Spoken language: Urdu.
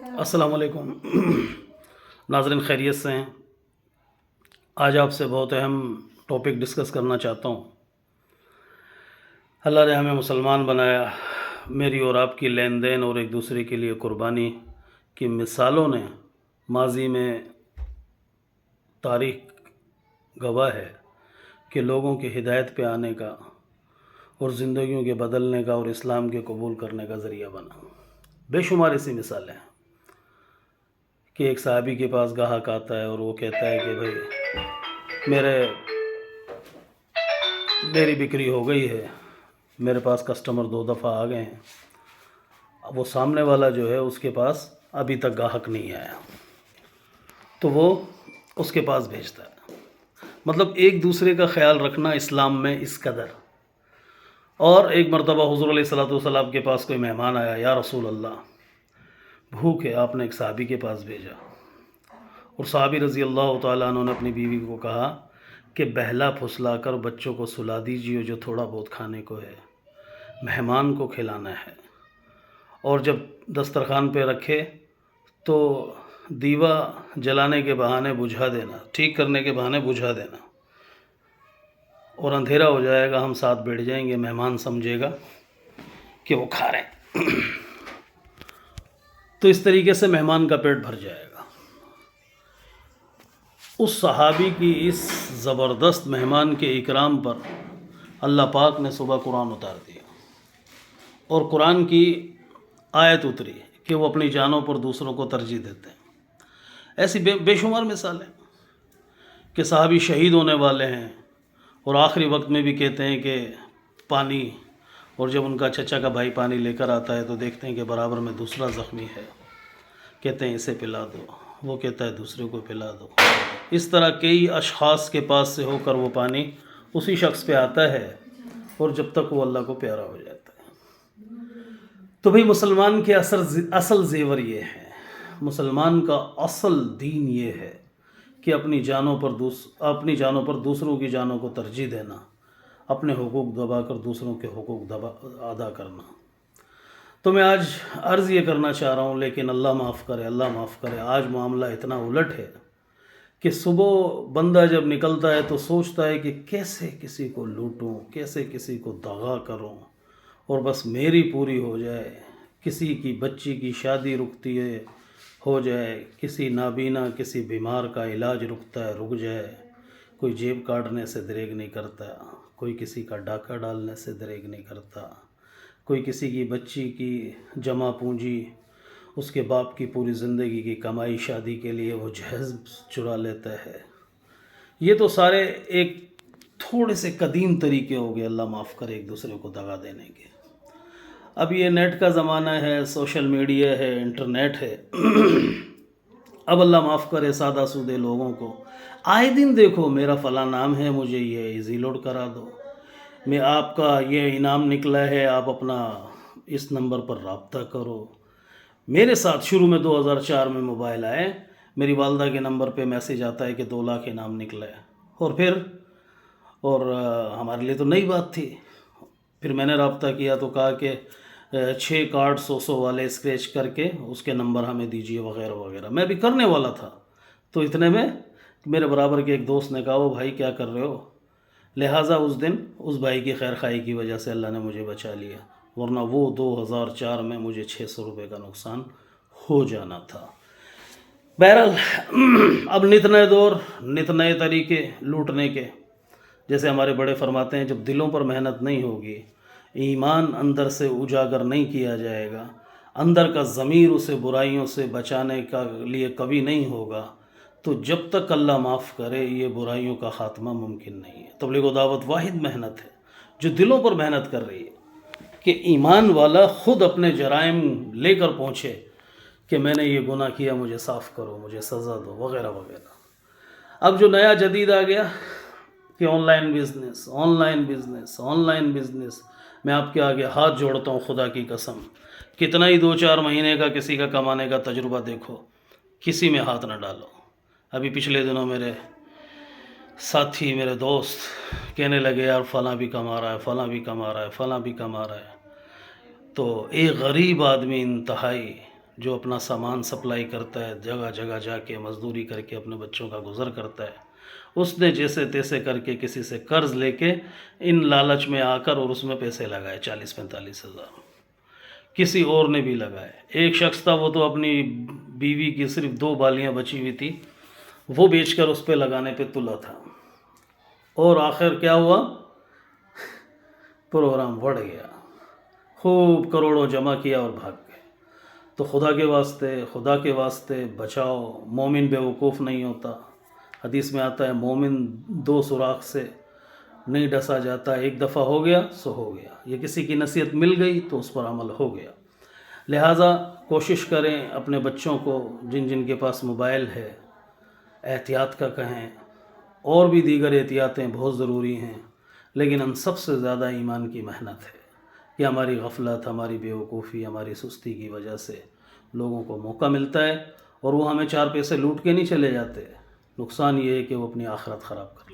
السلام علیکم ناظرین، خیریت سے ہیں؟ آج آپ سے بہت اہم ٹاپک ڈسکس کرنا چاہتا ہوں۔ اللہ نے ہمیں مسلمان بنایا، میری اور آپ کی لین دین اور ایک دوسرے کے لیے قربانی کی مثالوں نے ماضی میں تاریخ گواہ ہے کہ لوگوں کی ہدایت پہ آنے کا اور زندگیوں کے بدلنے کا اور اسلام کے قبول کرنے کا ذریعہ بنا۔ بے شمار ایسی مثالیں ہیں کہ ایک صحابی کے پاس گاہک آتا ہے اور وہ کہتا ہے کہ بھائی میری بکری ہو گئی ہے، میرے پاس کسٹمر 2 دفعہ آ گئے ہیں۔ اب وہ سامنے والا جو ہے اس کے پاس ابھی تک گاہک نہیں آیا، تو وہ اس کے پاس بھیجتا ہے۔ مطلب ایک دوسرے کا خیال رکھنا اسلام میں اس قدر۔ اور ایک مرتبہ حضور علیہ والسلام کے پاس کوئی مہمان آیا، یا رسول اللہ بھوک ہے، آپ نے ایک صحابی کے پاس بھیجا، اور صحابی رضی اللہ تعالیٰ عنہ نے اپنی بیوی کو کہا کہ بہلا پھسلا کر بچوں کو سلا دیجیے، جو تھوڑا بہت کھانے کو ہے، مہمان کو کھلانا ہے، اور جب دسترخوان پہ رکھے تو دیوا جلانے کے بہانے بجھا دینا، ٹھیک کرنے کے بہانے بجھا دینا، اور اندھیرا ہو جائے گا، ہم ساتھ بیٹھ جائیں گے، مہمان سمجھے گا کہ وہ کھا رہے ہیں، تو اس طریقے سے مہمان کا پیٹ بھر جائے گا۔ اس صحابی کی اس زبردست مہمان کے اکرام پر اللہ پاک نے صبح قرآن اتار دیا، اور قرآن کی آیت اتری کہ وہ اپنی جانوں پر دوسروں کو ترجیح دیتے ہیں۔ ایسی بے شمار مثالیں کہ صحابی شہید ہونے والے ہیں اور آخری وقت میں بھی کہتے ہیں کہ پانی، اور جب ان کا چچا کا بھائی پانی لے کر آتا ہے تو دیکھتے ہیں کہ برابر میں دوسرا زخمی ہے، کہتے ہیں اسے پلا دو، وہ کہتا ہے دوسرے کو پلا دو۔ اس طرح کئی اشخاص کے پاس سے ہو کر وہ پانی اسی شخص پہ آتا ہے، اور جب تک وہ اللہ کو پیارا ہو جاتا ہے۔ تو بھئی مسلمان کے اصل زیور یہ ہے، مسلمان کا اصل دین یہ ہے کہ اپنی جانوں پر دوسروں کی جانوں کو ترجیح دینا، اپنے حقوق دبا کر دوسروں کے حقوق ادا کرنا۔ تو میں آج عرض یہ کرنا چاہ رہا ہوں، لیکن اللہ معاف کرے، آج معاملہ اتنا الٹ ہے کہ صبح بندہ جب نکلتا ہے تو سوچتا ہے کہ کیسے کسی کو لوٹوں، کیسے کسی کو دغا کروں، اور بس میری پوری ہو جائے، کسی کی بچی کی شادی رکتی ہے ہو جائے، کسی نابینا کسی بیمار کا علاج رکتا ہے رک جائے، کوئی جیب کاٹنے سے دریغ نہیں کرتا، کوئی کسی کا ڈاکہ ڈالنے سے دریغ نہیں کرتا، کوئی کسی کی بچی کی جمع پونجی، اس کے باپ کی پوری زندگی کی کمائی شادی کے لیے وہ جہیز چرا لیتا ہے۔ یہ تو سارے ایک تھوڑے سے قدیم طریقے ہو گئے، اللہ معاف کرے، ایک دوسرے کو دغا دینے کے۔ اب یہ نیٹ کا زمانہ ہے، سوشل میڈیا ہے، انٹرنیٹ ہے، اب اللہ معاف کرے سادہ سودے لوگوں کو آئے دن دیکھو میرا فلاں نام ہے، مجھے یہ ایزی لوڈ کرا دو، میں آپ کا یہ انعام نکلا ہے، آپ اپنا اس نمبر پر رابطہ کرو۔ میرے ساتھ شروع میں 2004 میں موبائل آئے، میری والدہ کے نمبر پہ میسیج آتا ہے کہ 2 لاکھ انعام نکلا ہے، اور ہمارے لیے تو نئی بات تھی۔ پھر میں نے رابطہ کیا تو کہا کہ 6 کارڈ 100 والے اسکریچ کر کے اس کے نمبر ہمیں دیجیے وغیرہ وغیرہ۔ میں بھی کرنے والا تھا، تو اتنے میں میرے برابر کے ایک دوست نے کہا وہ بھائی کیا کر رہے ہو، لہٰذا اس دن اس بھائی کی خیر خواہی کی وجہ سے اللہ نے مجھے بچا لیا، ورنہ وہ 2004 میں مجھے 600 روپے کا نقصان ہو جانا تھا۔ بہرحال اب نت نئے دور، نت نئے طریقے لوٹنے کے، جیسے ہمارے بڑے فرماتے ہیں جب دلوں پر محنت نہیں ہوگی، ایمان اندر سے اجاگر نہیں کیا جائے گا، اندر کا ضمیر اسے برائیوں سے بچانے کا لیے کبھی نہیں ہوگا، تو جب تک اللہ معاف کرے یہ برائیوں کا خاتمہ ممکن نہیں ہے۔ تبلیغ و دعوت واحد محنت ہے جو دلوں پر محنت کر رہی ہے کہ ایمان والا خود اپنے جرائم لے کر پہنچے کہ میں نے یہ گناہ کیا، مجھے صاف کرو، مجھے سزا دو وغیرہ وغیرہ۔ اب جو نیا جدید آ گیا کہ آن لائن بزنس، میں آپ کے آگے ہاتھ جوڑتا ہوں خدا کی قسم، کتنا ہی 2-4 مہینے کا کسی کا کمانے کا تجربہ دیکھو، کسی میں ہاتھ نہ ڈالو۔ ابھی پچھلے دنوں میرے ساتھی، میرے دوست کہنے لگے یار فلاں بھی کما رہا ہے، فلاں بھی کما رہا ہے، فلاں بھی کما رہا ہے۔ تو ایک غریب آدمی انتہائی جو اپنا سامان سپلائی کرتا ہے، جگہ جگہ جا کے مزدوری کر کے اپنے بچوں کا گزر کرتا ہے، اس نے جیسے تیسے کر کے کسی سے قرض لے کے ان لالچ میں آ کر اور اس میں پیسے لگائے 40-45 ہزار، کسی اور نے بھی لگائے۔ ایک شخص تھا، وہ تو اپنی بیوی کی صرف 2 بالیاں بچی ہوئی تھی، وہ بیچ کر اس پہ لگانے پہ تلا تھا، اور آخر کیا ہوا، پروگرام بڑھ گیا، خوب کروڑوں جمع کیا اور بھاگ گئے۔ تو خدا کے واسطے بچاؤ، مومن بے وقوف نہیں ہوتا۔ حدیث میں آتا ہے مومن 2 سوراخ سے نہیں ڈسا جاتا، ایک دفعہ ہو گیا سو ہو گیا، یہ کسی کی نصیحت مل گئی تو اس پر عمل ہو گیا۔ لہٰذا کوشش کریں اپنے بچوں کو، جن جن کے پاس موبائل ہے، احتیاط کا کہیں، اور بھی دیگر احتیاطیں بہت ضروری ہیں، لیکن ہم سب سے زیادہ ایمان کی محنت ہے کہ ہماری غفلت، ہماری بے وقوفی، ہماری سستی کی وجہ سے لوگوں کو موقع ملتا ہے اور وہ ہمیں 4 پیسے لوٹ کے نہیں چلے جاتے، نقصان یہ ہے کہ وہ اپنی آخرت خراب کرتے ہیں۔